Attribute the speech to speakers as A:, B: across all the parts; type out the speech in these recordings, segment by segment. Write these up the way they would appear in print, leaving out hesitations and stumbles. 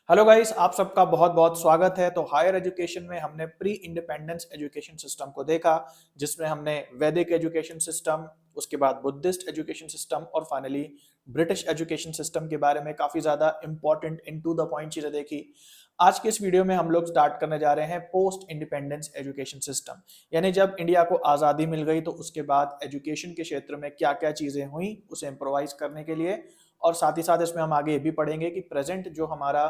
A: Hello guys, आप सबका बहुत बहुत स्वागत है। तो हायर एजुकेशन में हमने प्री इंडिपेंडेंस एजुकेशन सिस्टम को देखा, जिसमें हमने वैदिक एजुकेशन सिस्टम, उसके बाद बुद्धिस्ट एजुकेशन सिस्टम और फाइनली ब्रिटिश एजुकेशन सिस्टम के बारे में काफ़ी ज़्यादा important in to the point चीज़ें देखी। आज के इस वीडियो में हम लोग स्टार्ट करने जा रहे हैं पोस्ट इंडिपेंडेंस एजुकेशन सिस्टम, यानी जब इंडिया को आज़ादी मिल गई तो उसके बाद एजुकेशन के क्षेत्र में क्या क्या चीज़ें हुई उसे इम्प्रोवाइज करने के लिए। और साथ ही साथ इसमें हम आगे ये भी पढ़ेंगे कि प्रेजेंट जो हमारा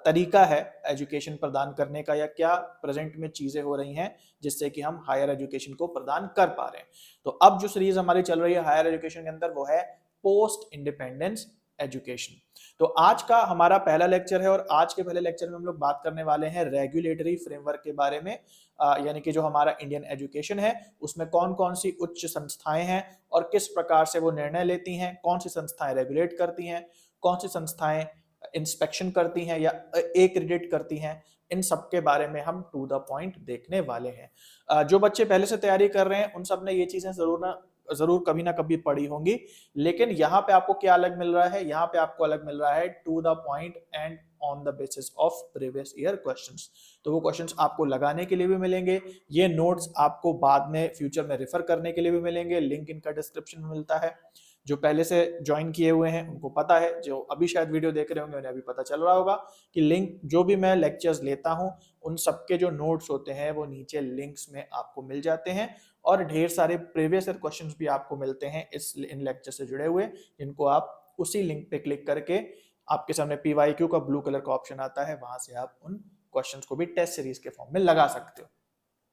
A: तरीका है एजुकेशन प्रदान करने का, या क्या प्रेजेंट में चीजें हो रही हैं जिससे कि हम हायर एजुकेशन को प्रदान कर पा रहे हैं। तो अब जो सीरीज हमारी चल रही है हायर एजुकेशन के अंदर वो है पोस्ट इंडिपेंडेंस एजुकेशन। तो आज का हमारा पहला लेक्चर है और आज के पहले लेक्चर में हम लोग बात करने वाले हैं रेगुलेटरी फ्रेमवर्क के बारे में। यानी कि जो हमारा इंडियन एजुकेशन है उसमें कौन कौन सी उच्च संस्थाएं हैं और किस प्रकार से वो निर्णय लेती हैं, कौन सी संस्थाएं रेगुलेट करती हैं, कौन सी संस्थाएं इंस्पेक्शन करती हैं या एक्रेडिट करती हैं। इन सब के बारे में हम टू द पॉइंट देखने वाले हैं। जो बच्चे पहले से तैयारी कर रहे हैं उन सब ने ये चीजें जरूर कभी ना कभी पढ़ी होंगी, लेकिन यहाँ पे आपको क्या अलग मिल रहा है, यहाँ पे आपको अलग मिल रहा है to the point and on the basis of previous year questions. तो वो क्वेश्चंस आपको लगाने के लिए भी मिलेंगे, ये नोट्स आपको बाद में फ्यूचर में रेफर करने के लिए भी मिलेंगे। लिंक इनका डिस्क्रिप्शन में मिलता है। जो पहले से ज्वाइन किए हुए हैं उनको पता है, जो अभी शायद वीडियो देख रहे होंगे उन्हें अभी पता चल रहा होगा कि लिंक जो भी मैं लेक्चर्स लेता हूं उन सबके जो नोट्स होते हैं वो नीचे लिंक्स में आपको मिल जाते हैं। और ढेर सारे प्रीवियस ईयर क्वेश्चंस भी आपको मिलते हैं इन लेक्चर से जुड़े हुए, जिनको आप उसी लिंक पे क्लिक करके आपके सामने PYQ का ब्लू कलर का ऑप्शन आता है, वहां से आप उन क्वेश्चंस को भी टेस्ट सीरीज के फॉर्म में लगा सकते हो,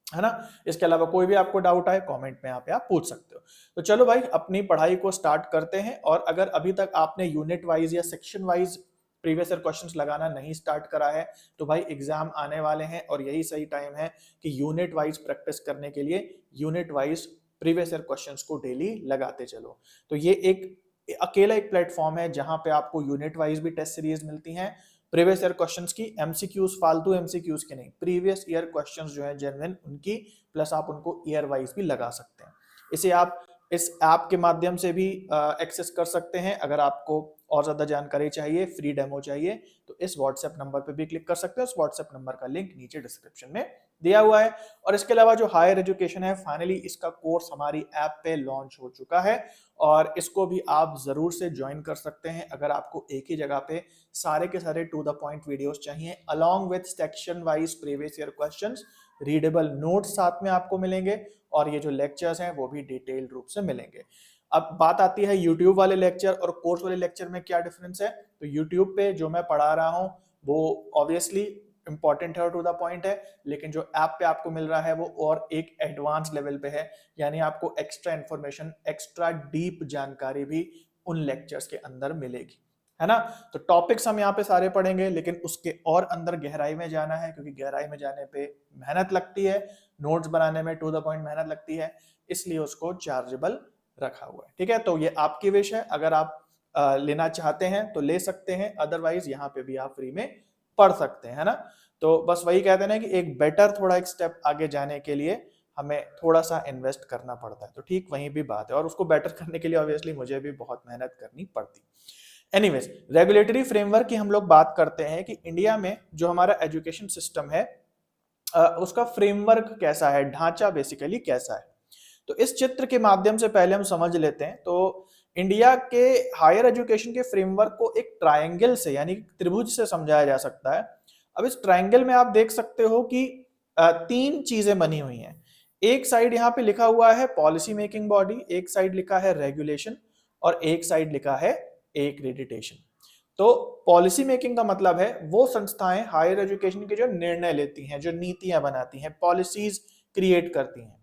A: है ना। इसके अलावा कोई भी आपको डाउट आए कमेंट में यहाँ पे आप पूछ सकते हो। तो चलो भाई अपनी पढ़ाई को स्टार्ट करते हैं। और अगर अभी तक आपने यूनिट वाइज या section wise previous year questions लगाना नहीं स्टार्ट करा है तो भाई एग्जाम आने वाले हैं और यही सही टाइम है कि यूनिट वाइज प्रैक्टिस करने के लिए unit wise previous year questions को डेली लगाते चलो। तो ये एक अकेला एक प्लेटफॉर्म है जहां पे आपको यूनिट वाइज भी टेस्ट सीरीज मिलती हैं, प्रीवियस ईयर क्वेश्चंस की, एमसीक्यूज फालतू एमसीक्यूज के नहीं, प्रीवियस ईयर क्वेश्चंस जो है जेन्युइन उनकी, प्लस आप उनको ईयर वाइज भी लगा सकते हैं। इसे आप इस ऐप के माध्यम से भी एक्सेस कर सकते हैं। अगर आपको और ज्यादा जानकारी चाहिए, फ्री डेमो चाहिए, तो इस व्हाट्सएप नंबर पे भी क्लिक कर सकते हैं। उस व्हाट्सएप नंबर का लिंक नीचे डिस्क्रिप्शन में दिया हुआ है। और इसके अलावा जो हायर एजुकेशन है, फाइनली इसका कोर्स हमारी ऐप पे लॉन्च हो चुका है और इसको भी आप जरूर से ज्वाइन कर सकते हैं अगर आपको एक ही जगह पे सारे के सारे टू द पॉइंट वीडियोस चाहिए, along with section wise previous year questions, readable notes साथ में आपको मिलेंगे और ये जो लेक्चर्स हैं वो भी डिटेल्ड रूप से मिलेंगे। अब बात आती है यूट्यूब वाले लेक्चर और कोर्स वाले लेक्चर में क्या डिफरेंस है। तो यूट्यूब पे जो मैं पढ़ा रहा हूँ वो ऑब्वियसली इंपॉर्टेंट है और टू द पॉइंट है, लेकिन जो ऐप पे आपको मिल रहा है वो और एक एडवांस लेवल पे है, यानी आपको एक्स्ट्रा इंफॉर्मेशन, एक्स्ट्रा डीप जानकारी भी उन लेक्चर्स के अंदर मिलेगी, है ना। तो टॉपिक्स हम यहाँ पे सारे पढ़ेंगे, लेकिन उसके और अंदर गहराई में जाना है क्योंकि गहराई में जाने पे मेहनत लगती है, नोट्स बनाने में टू द पॉइंट मेहनत लगती है, इसलिए उसको चार्जेबल रखा हुआ है। ठीक है, तो ये आपकी विश है, अगर आप लेना चाहते हैं तो ले सकते हैं, अदरवाइज यहाँ पे भी आप फ्री में पढ़ सकते हैं, है ना। तो बस वही कहते हैं ना कि एक बेटर थोड़ा एक स्टेप आगे जाने के लिए हमें थोड़ा सा इन्वेस्ट करना पड़ता है, तो ठीक वहीं भी बात है और उसको बेटर करने के लिए ऑब्वियसली मुझे भी बहुत मेहनत करनी पड़ती। एनीवेज, रेगुलेटरी फ्रेमवर्क की हम लोग बात करते हैं कि इंडिया में जो हमारा एजुकेशन सिस्टम है उसका फ्रेमवर्क कैसा है, ढांचा बेसिकली कैसा है। तो इस चित्र के माध्यम से पहले हम समझ लेते हैं। तो इंडिया के हायर एजुकेशन के फ्रेमवर्क को एक ट्रायंगल से, यानी त्रिभुज से समझाया जा सकता है। अब इस ट्रायंगल में आप देख सकते हो कि तीन चीजें बनी हुई हैं। एक साइड यहाँ पे लिखा हुआ है पॉलिसी मेकिंग बॉडी, एक साइड लिखा है रेगुलेशन और एक साइड लिखा है एक्रेडिटेशन। तो पॉलिसी मेकिंग का मतलब है वो संस्थाएं हायर एजुकेशन के जो निर्णय लेती हैं, जो नीतियां बनाती हैं, पॉलिसीज क्रिएट करती हैं,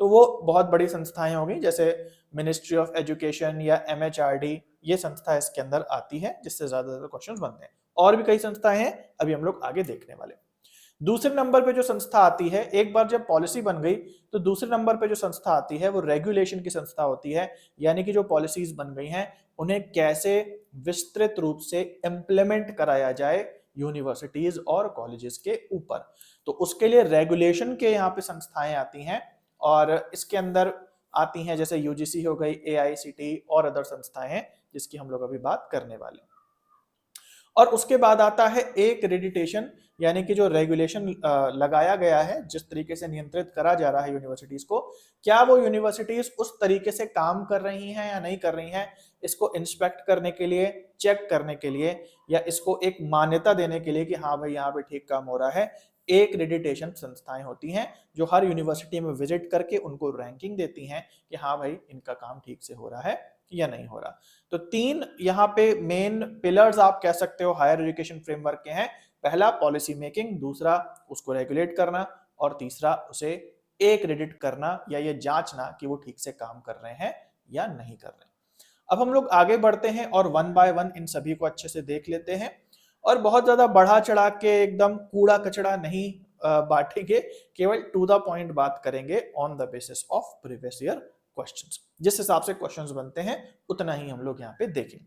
A: तो वो बहुत बड़ी संस्थाएं होंगी, जैसे मिनिस्ट्री ऑफ एजुकेशन या MHRD, ये संस्था इसके अंदर आती है जिससे ज्यादा क्वेश्चंस बनते हैं। और भी कई संस्थाएं हैं, अभी हम लोग आगे देखने वाले। दूसरे नंबर पे जो संस्था आती है, एक बार जब पॉलिसी बन गई तो दूसरे नंबर पे जो संस्था आती है वो रेगुलेशन की संस्था होती है, यानी कि जो पॉलिसीज बन गई हैं उन्हें कैसे विस्तृत रूप से इम्प्लीमेंट कराया जाए यूनिवर्सिटीज और कॉलेजेस के ऊपर। तो उसके लिए रेगुलेशन के यहाँ पे संस्थाएं आती हैं और इसके अंदर आती हैं जैसे UGC हो गई, AICTE और अदर संस्थाएं हैं जिसकी हम लोग अभी बात करने वाले हैं। और उसके बाद आता है एक्रेडिटेशन, यानी कि जो रेगुलेशन लगाया गया है, जिस तरीके से नियंत्रित करा जा रहा है यूनिवर्सिटीज को, क्या वो यूनिवर्सिटीज उस तरीके से काम कर रही हैं या नहीं कर रही हैं, इसको इंस्पेक्ट करने के लिए, चेक करने के लिए, या इसको एक मान्यता देने के लिए कि हाँ भाई यहाँ पे ठीक काम हो रहा है। एक्रेडिटेशन संस्थाएं होती हैं जो हर यूनिवर्सिटी में विजिट करके उनको रैंकिंग देती हैं कि हाँ भाई इनका काम ठीक से हो रहा है या नहीं हो रहा। तो 3 यहाँ पे मेन पिलर्स आप कह सकते हो हायर एजुकेशन फ्रेमवर्क के हैं। पहला पॉलिसी मेकिंग, दूसरा उसको रेगुलेट करना, और तीसरा उसे एक्रेडिट करना या ये जांचना कि वो ठीक से काम कर रहे हैं या नहीं कर रहे हैं। अब हम लोग आगे बढ़ते हैं और 1 बाय 1 इन सभी को अच्छे से देख लेते हैं, और बहुत ज्यादा बढ़ा चढ़ा के एकदम कूड़ा कचड़ा नहीं बांटेंगे, केवल टू द पॉइंट बात करेंगे on the basis of previous year questions. जिस हिसाब से क्वेश्चंस बनते हैं उतना ही हम लोग यहाँ पे देखें।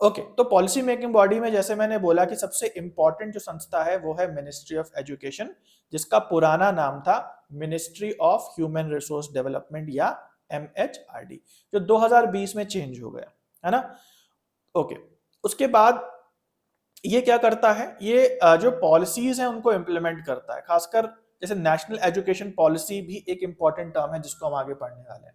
A: ओके, तो पॉलिसी मेकिंग बॉडी में जैसे मैंने बोला कि सबसे इंपॉर्टेंट जो संस्था है वो है मिनिस्ट्री ऑफ एजुकेशन, जिसका पुराना नाम था ministry of human resource development या MHRD, जो 2020 में चेंज हो गया है ना। ओके, उसके बाद ये क्या करता है, ये जो पॉलिसीज हैं उनको इंप्लीमेंट करता है, खासकर जैसे नेशनल एजुकेशन पॉलिसी भी एक इंपॉर्टेंट टर्म है जिसको हम आगे पढ़ने वाले हैं।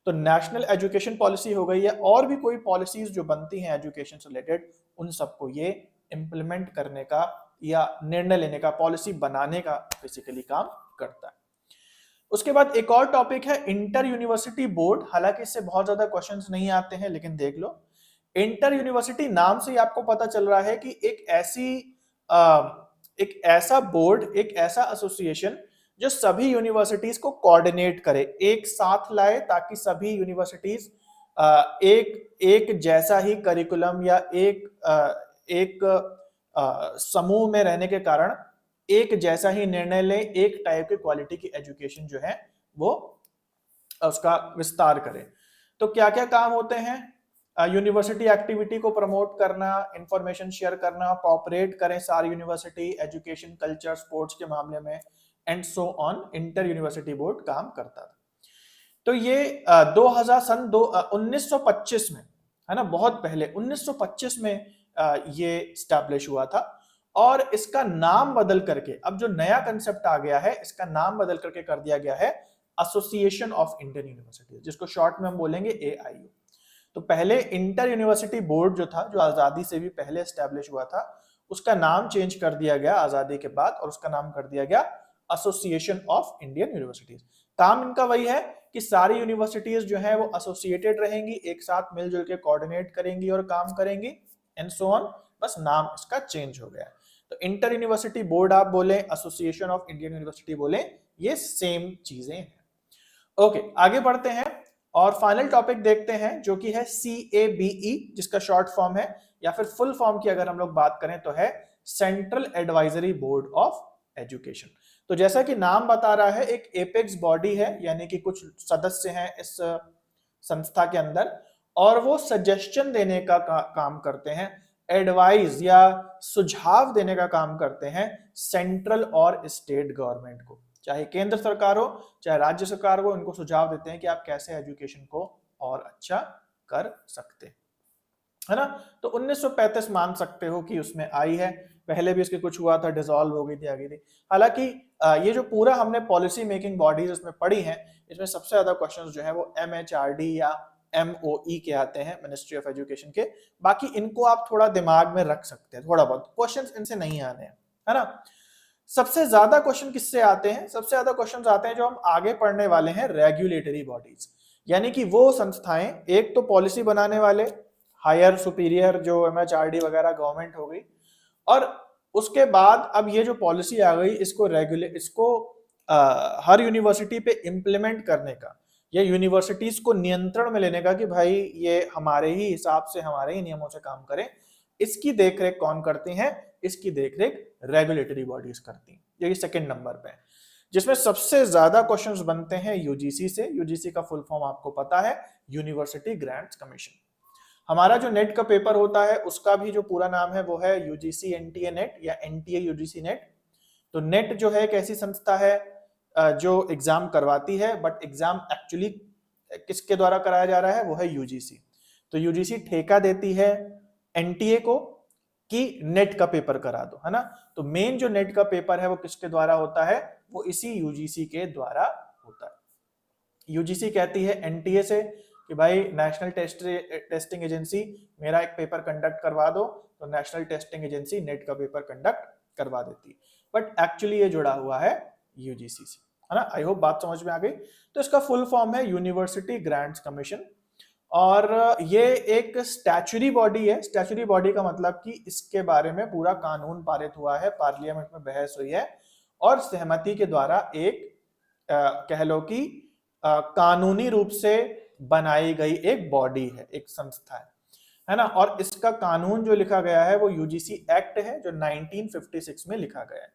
A: तो नेशनल एजुकेशन पॉलिसी हो गई है, और भी कोई पॉलिसीज जो बनती हैं एजुकेशन से रिलेटेड, उन सबको ये इंप्लीमेंट करने का या निर्णय लेने का, पॉलिसी बनाने का बेसिकली काम करता है। उसके बाद एक और टॉपिक है इंटर यूनिवर्सिटी बोर्ड। हालांकि इससे बहुत ज्यादा क्वेश्चंस नहीं आते हैं, लेकिन देख लो, इंटर यूनिवर्सिटी नाम से ही आपको पता चल रहा है कि एक ऐसा बोर्ड, एक ऐसा एसोसिएशन जो सभी यूनिवर्सिटीज को कोऑर्डिनेट करे, एक साथ लाए, ताकि सभी यूनिवर्सिटीज एक जैसा ही करिकुलम या एक समूह में रहने के कारण एक जैसा ही निर्णय ले, एक टाइप की क्वालिटी की एजुकेशन जो है वो उसका विस्तार करे। तो क्या क्या काम होते हैं, यूनिवर्सिटी एक्टिविटी को प्रमोट करना, इंफॉर्मेशन शेयर करना, कोऑपरेट करें सारी यूनिवर्सिटी एजुकेशन, कल्चर, स्पोर्ट्स के मामले में, and so on. Inter university board काम करता था। तो ये 1925 में, है ना, बहुत पहले 1925 में ये स्टैब्लिश हुआ था, और इसका नाम बदल करके, अब जो नया कंसेप्ट आ गया है, इसका नाम बदल करके कर दिया गया है एसोसिएशन ऑफ इंडियन यूनिवर्सिटीज, जिसको शॉर्ट में हम बोलेंगे AIU। तो पहले इंटर यूनिवर्सिटी बोर्ड जो था, जो आजादी से भी पहले एस्टैब्लिश हुआ था, उसका नाम चेंज कर दिया गया आजादी के बाद, और उसका नाम कर दिया गया एसोसिएशन ऑफ इंडियन यूनिवर्सिटीज। काम इनका वही है कि सारी यूनिवर्सिटीज जो है वो एसोसिएटेड रहेंगी, एक साथ मिलजुल के कोऑर्डिनेट करेंगी और काम करेंगी, एंड सो ऑन। बस नाम इसका चेंज हो गया है। तो इंटर यूनिवर्सिटी बोर्ड आप बोले, एसोसिएशन ऑफ इंडियन यूनिवर्सिटी बोले, ये सेम चीजें हैं। ओके, आगे बढ़ते हैं और फाइनल टॉपिक देखते हैं, जो कि है CABE, जिसका शॉर्ट फॉर्म है, या फिर फुल फॉर्म की अगर हम लोग बात करें तो है central advisory board of education. तो जैसा कि नाम बता रहा है, एक एपेक्स बॉडी है, यानी कि कुछ सदस्य हैं इस संस्था के अंदर, और वो सजेशन देने का काम करते हैं, एडवाइस या सुझाव देने का काम करते हैं सेंट्रल और स्टेट गवर्नमेंट को, चाहे केंद्र सरकार हो चाहे राज्य सरकार हो, उनको सुझाव देते हैं कि आप कैसे एजुकेशन को और अच्छा कर सकते हैं, है ना। तो 1935 मान सकते हो कि उसमें आई है, पहले भी इसके कुछ हुआ था, डिसॉल्व हो गई थी, आ गई थी। हालांकि ये जो पूरा हमने पॉलिसी मेकिंग बॉडीज इसमें पढ़ी हैं, इसमें सबसे ज्यादा क्वेश्चंस जो है वो MHRD या MOE के आते हैं, मिनिस्ट्री ऑफ एजुकेशन के। बाकी इनको आप थोड़ा दिमाग में रख सकते हैं, थोड़ा बहुत क्वेश्चंस इनसे नहीं आने हैं, है ना। सबसे ज्यादा क्वेश्चन किससे आते हैं, सबसे ज्यादा क्वेश्चंस आते हैं जो हम आगे पढ़ने वाले हैं, रेगुलेटरी बॉडीज, यानी कि वो संस्थाएं, एक तो पॉलिसी बनाने वाले, हायर सुपीरियर जो MHRD वगैरह गवर्नमेंट हो गई, और उसके बाद अब ये जो पॉलिसी आ गई, इसको हर यूनिवर्सिटी पे इम्प्लीमेंट करने का, या यूनिवर्सिटीज को नियंत्रण में लेने का कि भाई ये हमारे ही हिसाब से, हमारे ही नियमों से काम करें, इसकी देखरेख कौन करती है, इसकी देखरेख रेगुलेटरी बॉडीज करती हैं। ये सेकंड नंबर पे है, जिसमें सबसे ज्यादा क्वेश्चंस बनते हैं यूजीसी से। यूजीसी का फुल फॉर्म आपको पता है, यूनिवर्सिटी ग्रांट्स कमीशन। हमारा जो नेट का पेपर होता है उसका भी जो पूरा नाम है वो है UGC NTA नेट या NTA UGC नेट। तो नेट जो है एक ऐसी संस्था है जो एग्जाम करवाती है, बट एग्जाम एक्चुअली किसके द्वारा कराया जा रहा है, वो है UGC। तो UGC ठेका देती है NTA को कि नेट का पेपर करा दो, है ना। तो मेन जो नेट का पेपर है वो किसके द्वारा होता है, वो इसी यूजीसी के द्वारा होता है। यूजीसी कहती है एनटीए से कि भाई नेशनल टेस्टिंग एजेंसी मेरा एक पेपर कंडक्ट करवा दो, तो नेशनल टेस्टिंग एजेंसी नेट का पेपर कंडक्ट करवा देती है। बट एक्चुअली ये जुड़ा हुआ है यूजीसी से, है ना। आई होप बात समझ में आ गई। तो इसका फुल फॉर्म है यूनिवर्सिटी ग्रांट्स कमीशन, और ये एक स्टैच्यूरी बॉडी है। स्टैच्यूरी बॉडी का मतलब कि इसके बारे में पूरा कानून पारित हुआ है, पार्लियामेंट में बहस हुई है और सहमति के द्वारा एक कह लो कि कानूनी रूप से बनाई गई एक बॉडी है, एक संस्था है ना। और इसका कानून जो लिखा गया है वो यूजीसी एक्ट है जो 1956 में लिखा गया है।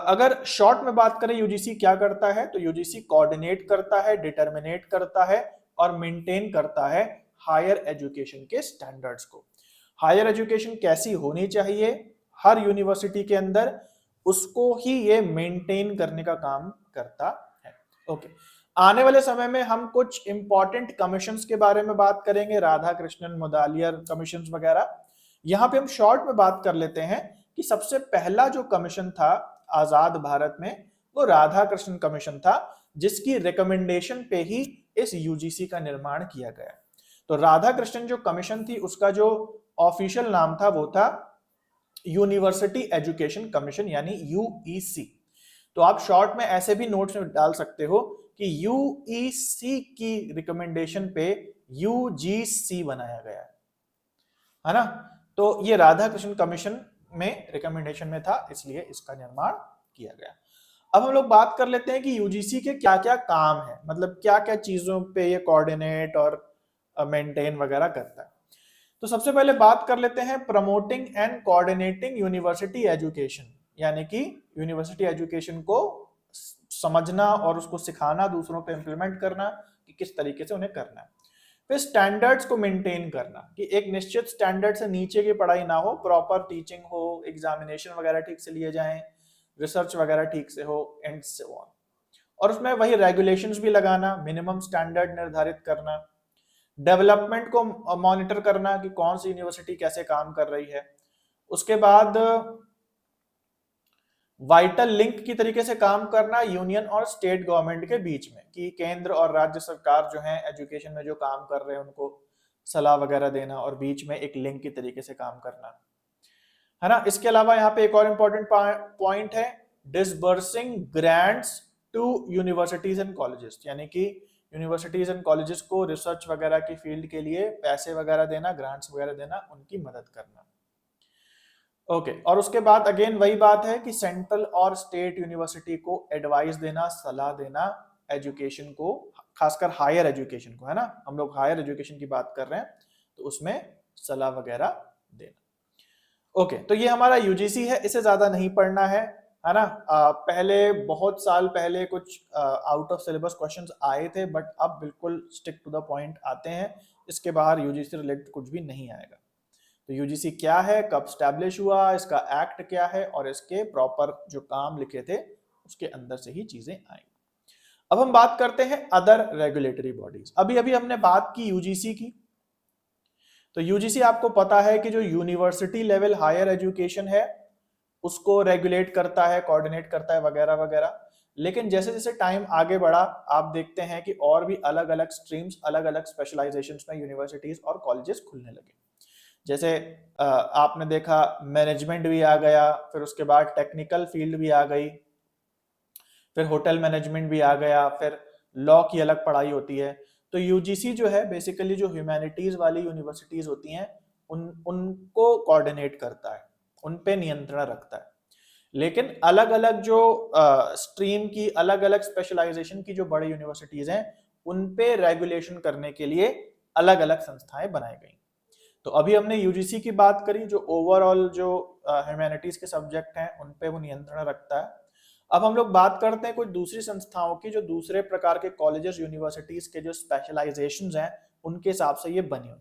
A: अगर शॉर्ट में बात करें यूजीसी क्या करता है, तो यूजीसी कोऑर्डिनेट करता है, डिटरमिनेट करता है और मेंटेन करता है हायर एजुकेशन के स्टैंडर्ड्स को। हायर एजुकेशन कैसी होनी चाहिए हर यूनिवर्सिटी के अंदर, उसको ही ये मेंटेन करने का काम करता है। ओके, आने वाले समय में हम कुछ इंपॉर्टेंट कमीशंस के बारे में बात करेंगे, राधा कृष्णन मुदालियर कमीशंस वगैरह। यहां पे हम शॉर्ट में बात कर लेते हैं कि सबसे पहला जो कमीशन था आजाद भारत में वो राधा कृष्णन कमीशन था, जिसकी रिकमेंडेशन पे ही इस यूजीसी का निर्माण किया गया। तो राधा कृष्णन जो कमीशन थी उसका जो ऑफिशियल नाम था वो था यूनिवर्सिटी एजुकेशन कमीशन यानी यूईसी। तो आप शॉर्ट में ऐसे भी नोट्स में डाल सकते हो कि यूईसी की रिकमेंडेशन पे यूजीसी बनाया गया है ना। तो ये राधा कृष्ण कमीशन में रिकमेंडेशन में था, इसलिए इसका निर्माण किया गया। अब हम लोग बात कर लेते हैं कि यूजीसी के क्या क्या काम है, मतलब क्या क्या चीजों पे ये कोऑर्डिनेट और मेंटेन वगैरह करता है। तो सबसे पहले बात कर लेते हैं promoting and coordinating university education, यानी कि यूनिवर्सिटी एजुकेशन को समझना और उसको सिखाना, दूसरों पे इंप्लीमेंट करना कि किस तरीके से उन्हें करना है। फिर स्टैंडर्ड्स को मेंटेन करना कि एक निश्चित स्टैंडर्ड से नीचे की पढ़ाई ना हो, प्रॉपर टीचिंग हो, एग्जामिनेशन वगैरह ठीक से लिए जाएं, रिसर्च वगैरह ठीक से हो एंड सो ऑन। और उसमें वही रेगुलेशंस भी लगाना, मिनिमम स्टैंडर्ड निर्धारित करना, डेवलपमेंट को मॉनिटर करना कि कौन सी यूनिवर्सिटी कैसे काम कर रही है। उसके बाद वाइटल लिंक की तरीके से काम करना यूनियन और स्टेट गवर्नमेंट के बीच में, कि केंद्र और राज्य सरकार जो है एजुकेशन में जो काम कर रहे हैं उनको सलाह वगैरह देना और बीच में एक लिंक की तरीके से काम करना, है ना। इसके अलावा यहाँ पे एक और इंपॉर्टेंट पॉइंट है disbursing grants to universities and colleges, यानी कि यूनिवर्सिटीज एंड कॉलेजेस को रिसर्च वगैरह की फील्ड के लिए पैसे वगैरह देना, ग्रांट्स वगैरह देना, उनकी मदद करना। ओके, और उसके बाद अगेन वही बात है कि सेंट्रल और स्टेट यूनिवर्सिटी को एडवाइस देना, सलाह देना एजुकेशन को, खासकर हायर एजुकेशन को, है ना। हम लोग हायर एजुकेशन की बात कर रहे हैं तो उसमें सलाह वगैरह देना। ओके, तो ये हमारा यूजीसी है, इसे ज्यादा नहीं पढ़ना है ना। पहले बहुत साल पहले कुछ आउट ऑफ सिलेबस क्वेश्चंस आए थे, बट अब बिल्कुल स्टिक टू द पॉइंट आते हैं। इसके बाहर यूजीसी रिलेटेड कुछ भी नहीं आएगा। तो यूजीसी क्या है, कब स्टैब्लिश हुआ, इसका एक्ट क्या है और इसके प्रॉपर जो काम लिखे थे उसके अंदर से ही चीजें आई। अब हम बात करते हैं अदर रेगुलेटरी बॉडीज। अभी अभी हमने बात की यूजीसी की, तो यूजीसी आपको पता है कि जो यूनिवर्सिटी लेवल हायर एजुकेशन है उसको रेगुलेट करता है, कोऑर्डिनेट करता है वगैरह वगैरह। लेकिन जैसे जैसे टाइम आगे बढ़ा आप देखते हैं कि और भी अलग अलग स्ट्रीम्स, अलग अलग स्पेशलाइजेशंस में यूनिवर्सिटीज और कॉलेजेस खुलने लगे। जैसे आपने देखा मैनेजमेंट भी आ गया, फिर उसके बाद टेक्निकल फील्ड भी आ गई, फिर होटल मैनेजमेंट भी आ गया, फिर लॉ की अलग पढ़ाई होती है। तो यूजीसी जो है बेसिकली जो ह्यूमैनिटीज वाली यूनिवर्सिटीज होती हैं उनको कोऑर्डिनेट करता है, उन पे नियंत्रण रखता है। लेकिन अलग अलग जो स्ट्रीम की, अलग अलग स्पेशलाइजेशन की जो बड़ी यूनिवर्सिटीज हैं उन पे रेगुलेशन करने के लिए अलग अलग संस्थाएं बनाई गई। तो अभी हमने यूजीसी की बात करी जो ओवरऑल जो ह्यूमैनिटीज के सब्जेक्ट हैं उन पे वो नियंत्रण रखता है। अब हम लोग बात करते हैं कुछ दूसरी संस्थाओं की जो दूसरे प्रकार के कॉलेजेस यूनिवर्सिटीज के जो स्पेशलाइजेशंस हैं उनके हिसाब से ये बनी हुई।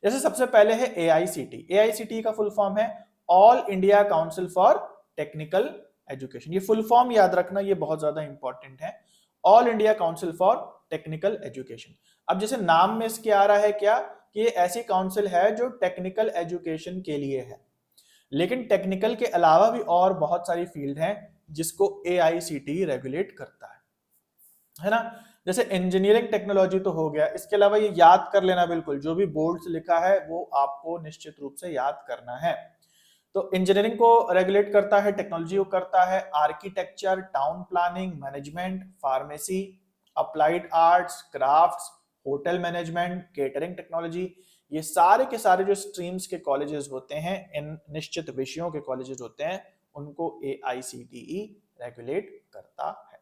A: जैसे सबसे पहले है एआईसीटी। एआईसीटी का फुल फॉर्म है all India council for technical education. ये फुल फॉर्म याद रखना, ये बहुत ज्यादा इंपॉर्टेंट है, all India council for technical education. अब जैसे नाम में इसके आ रहा है क्या कि ये ऐसी काउंसिल है जो टेक्निकल एजुकेशन के लिए है, लेकिन टेक्निकल के अलावा भी और बहुत सारी फील्ड हैं जिसको AICTE रेगुलेट करता है ना। जैसे इंजीनियरिंग टेक्नोलॉजी तो हो गया, इसके अलावा ये याद कर लेना बिल्कुल, जो भी बोर्ड से लिखा है वो आपको निश्चित रूप से याद करना है। तो इंजीनियरिंग को रेगुलेट करता है, टेक्नोलॉजी को करता है, architecture, town planning, management, pharmacy, applied arts, crafts, hotel management, catering technology, ये सारे के सारे जो स्ट्रीम्स के कॉलेजेस होते हैं, इन निश्चित विषयों के कॉलेजेस होते हैं, उनको AICTE रेगुलेट करता है।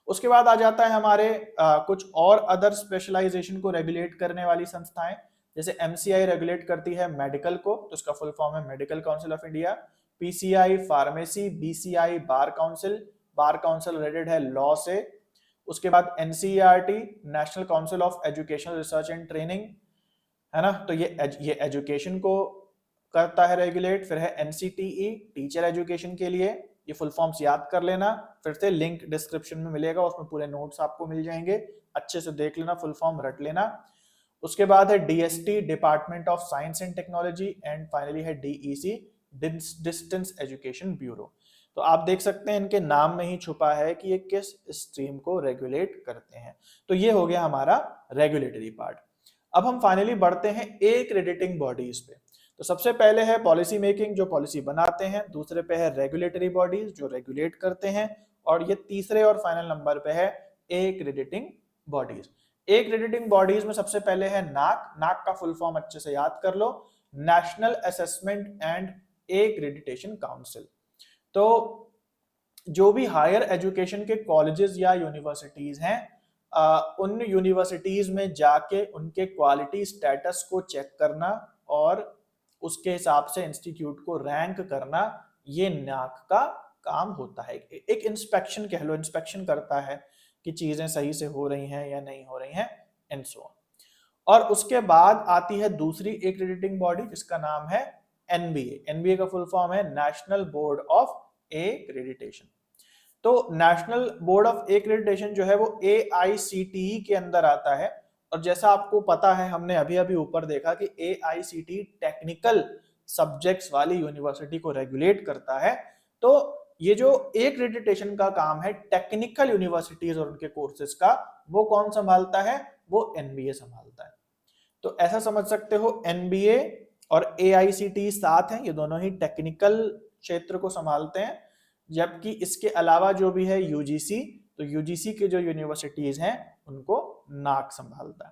A: उसके बाद आ जाता है हमारे कुछ और अदर स्पेशलाइजेशन को रेगुलेट करने वाली संस्थाएं। जैसे MCI रेगुलेट करती है मेडिकल को, तो उसका फुल फॉर्म है medical council of India. PCI pharmacy, BCI bar council related है लॉ से। उसके बाद NCERT national council of educational research and training, है ना, तो ये एजुकेशन को करता है रेगुलेट। फिर है NCTE टीचर एजुकेशन के लिए, ये फुल फॉर्म्स याद कर लेना, फिर से लिंक डिस्क्रिप्शन में मिलेगा, उसमें पूरे नोट्स आपको मिल जाएंगे, अच्छे से देख लेना, फुल फॉर्म रट लेना। उसके बाद है DST department of science and technology, and finally है DEC डिस्टेंस एजुकेशन ब्यूरो। तो आप देख सकते हैं इनके नाम में ही छुपा है कि ये किस स्ट्रीम को रेगुलेट करते हैं। तो ये हो गया हमारा रेगुलेटरी पार्ट। अब हम फाइनली बढ़ते हैं एक्रेडिटिंग बॉडीज पे। तो सबसे पहले है पॉलिसी मेकिंग, जो पॉलिसी बनाते हैं, दूसरे पे है रेगुलेटरी बॉडीज जो रेगुलेट करते हैं, और ये तीसरे और फाइनल नंबर पे है एक्रेडिटिंग बॉडीज। एक्रेडिटिंग बॉडीज में सबसे पहले है नाक का फुल फॉर्म अच्छे से याद कर लो, national assessment and accreditation council. तो जो भी हायर एजुकेशन के कॉलेजेस या यूनिवर्सिटीज हैं, उन यूनिवर्सिटीज में जाके उनके क्वालिटी स्टेटस को चेक करना और उसके हिसाब से इंस्टीट्यूट को रैंक करना, ये नाक का काम होता है। एक इंस्पेक्शन कह लो, इंस्पेक्शन करता है कि चीजें सही से हो रही हैं या नहीं हो रही हैं, एंड सो ऑन। और उसके बाद आती है दूसरी एक्रेडिटिंग बॉडी जिसका नाम है NBA का फुल फॉर्म है नेशनल बोर्ड ऑफ एक्रेडिटेशन। तो नेशनल बोर्ड ऑफ एक्रेडिटेशन जो है वो AICTE के अंदर आता है, और जैसा आपको पता है, हमने अभी अभी ऊपर देखा कि AICTE टेक्निकल सब्जेक्ट्स वाली यूनिवर्सिटी को रेगुलेट करता है। तो ये जो एक्रेडिटेशन का काम है टेक्निकल यूनिवर्सिटीज और उनके कोर्सेज का, वो कौन संभालता है? वो NBA संभालता है। तो ऐसा समझ सकते हो NBA और AICTE साथ हैं, ये दोनों ही टेक्निकल क्षेत्र को संभालते हैं। जबकि इसके अलावा जो भी है UGC, तो UGC के जो यूनिवर्सिटीज हैं उनको नाक संभालता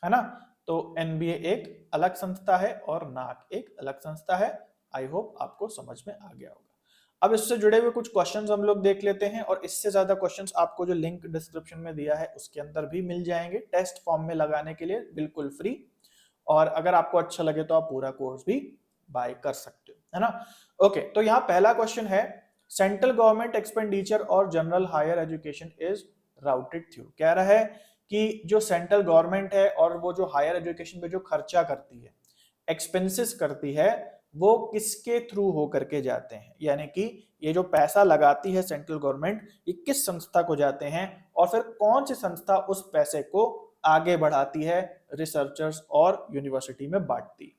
A: है ना। तो NBA एक अलग संस्था है और नाक एक अलग संस्था है। आई होप आपको समझ में आ गया होगा। अब इससे जुड़े हुए कुछ क्वेश्चंस हम लोग देख लेते हैं, और इससे ज्यादा क्वेश्चंस आपको जो लिंक डिस्क्रिप्शन में दिया है उसके अंदर भी मिल जाएंगे, टेस्ट फॉर्म में लगाने के लिए बिल्कुल फ्री। और अगर आपको अच्छा लगे तो आप पूरा कोर्स भी बाय कर सकते हो, है ना। ओके, तो यहाँ पहला क्वेश्चन है, सेंट्रल गवर्नमेंट एक्सपेंडिचर और general higher education is routed through. कह रहा है कि जो सेंट्रल गवर्नमेंट है और वो जो हायर एजुकेशन पे जो खर्चा करती है, एक्सपेंसेस करती है, वो किसके थ्रू हो करके जाते हैं, यानी कि ये जो पैसा लगाती है सेंट्रल गवर्नमेंट, ये किस संस्था को जाते हैं, और फिर कौन सी संस्था उस पैसे को आगे बढ़ाती है, रिसर्चर्स और यूनिवर्सिटी में बांटती।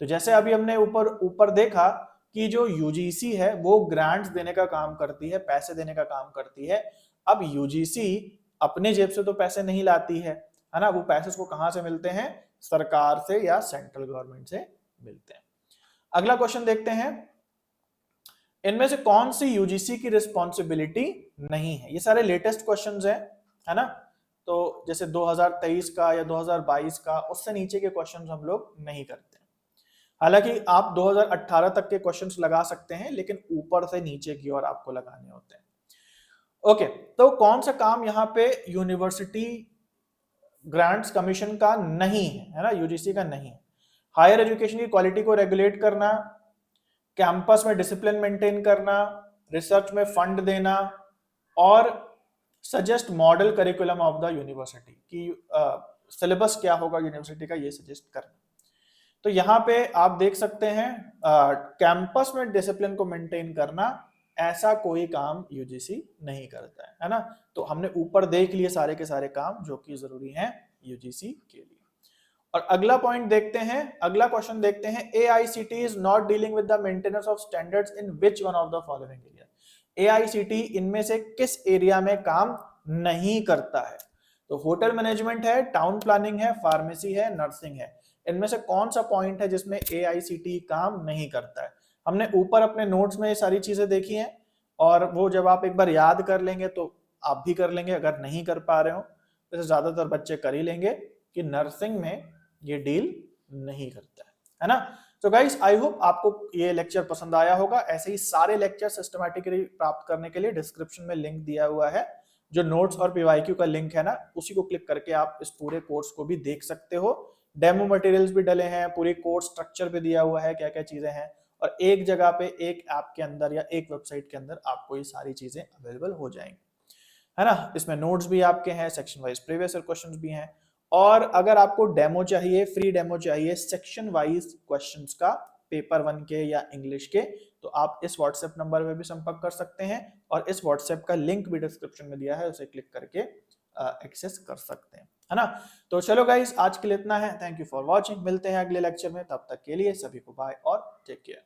A: तो जैसे अभी हमने ऊपर देखा कि जो UGC है वो ग्रांट्स देने का काम करती है, पैसे देने का काम करती है। अब UGC अपने जेब से तो पैसे नहीं लाती है ना, वो पैसे उसको कहां से मिलते हैं? सरकार से या सेंट्रल गवर्नमेंट से मिलते हैं। अगला क्वेश्चन देखते हैं, इनमें से कौन सी UGC की रिस्पॉन्सिबिलिटी नहीं है? ये सारे लेटेस्ट क्वेश्चंस हैं, है ना। तो जैसे 2023 का या 2022 का, उससे नीचे के क्वेश्चंस हम लोग नहीं करते। हालांकि आप 2018 तक के क्वेश्चंस लगा सकते हैं, लेकिन ऊपर से नीचे की ओर आपको लगाने होते हैं। ओके, तो कौन सा काम यहाँ पे यूनिवर्सिटी ग्रांट्स कमीशन का नहीं है ना, UGC का नहीं है? हायर एजुकेशन की क्वालिटी को रेगुलेट करना, कैंपस में डिसिप्लिन मेंटेन करना, रिसर्च में फंड देना, और suggest model curriculum of the university की सिलेबस क्या होगा यूनिवर्सिटी का, ये सजेस्ट करना। तो यहाँ पे आप देख सकते हैं कैंपस में डिसिप्लिन को मेंटेन करना, ऐसा कोई काम UGC नहीं करता है ना। तो हमने ऊपर देख लिए सारे के सारे काम जो कि जरूरी हैं UGC के लिए। और अगला पॉइंट देखते हैं, अगला क्वेश्चन देखते हैं, AICT is not dealing with the maintenance of standards in which one of the following area. AICT इनमें से किस एरिया में काम नहीं करता है? तो होटल मैनेजमेंट है, टाउन प्लानिंग है, फार्मेसी है, नर्सिंग है। इनमें से कौन सा पॉइंट है जिसमें AICT काम नहीं करता है? हमने ऊपर अपने नोट्स में ये सारी चीजें देखी हैं, और वो जब आप एक बार याद कर लेंगे तो आप भी कर लेंगे। अगर नहीं कर पा रहे हो तो ज्यादातर बच्चे कर ही लेंगे कि नर्सिंग में ये डील नहीं करता है ना। तो गाइस आई होप आपको ये लेक्चर पसंद आया होगा। ऐसे ही सारे लेक्चर सिस्टमैटिकली प्राप्त करने के लिए डिस्क्रिप्शन में लिंक दिया हुआ है, जो नोट्स और पीवाईक्यू का लिंक है ना, उसी को क्लिक करके आप इस पूरे कोर्स को भी देख सकते हो। डेमो मटेरियल्स भी डले हैं, पूरी कोर्स स्ट्रक्चर भी दिया हुआ है, क्या क्या चीजें हैं, और एक जगह पे एक ऐप के अंदर या एक वेबसाइट के अंदर आपको ये सारी चीजें अवेलेबल हो जाएंगी, है ना। इसमें नोट्स भी आपके हैं, section wise previous year questions भी हैं, और अगर आपको डेमो चाहिए, फ्री डेमो चाहिए सेक्शन वाइज क्वेश्चंस का, पेपर 1 के या इंग्लिश के, तो आप इस व्हाट्सएप नंबर पे भी संपर्क कर सकते हैं, और इस व्हाट्सएप का लिंक भी डिस्क्रिप्शन में दिया है, उसे क्लिक करके एक्सेस कर सकते हैं, है ना। तो चलो गाइस, आज के लिए इतना है। Thank you for watching. मिलते हैं अगले लेक्चर में, तब तक के लिए सभी को बाय और टेक केयर।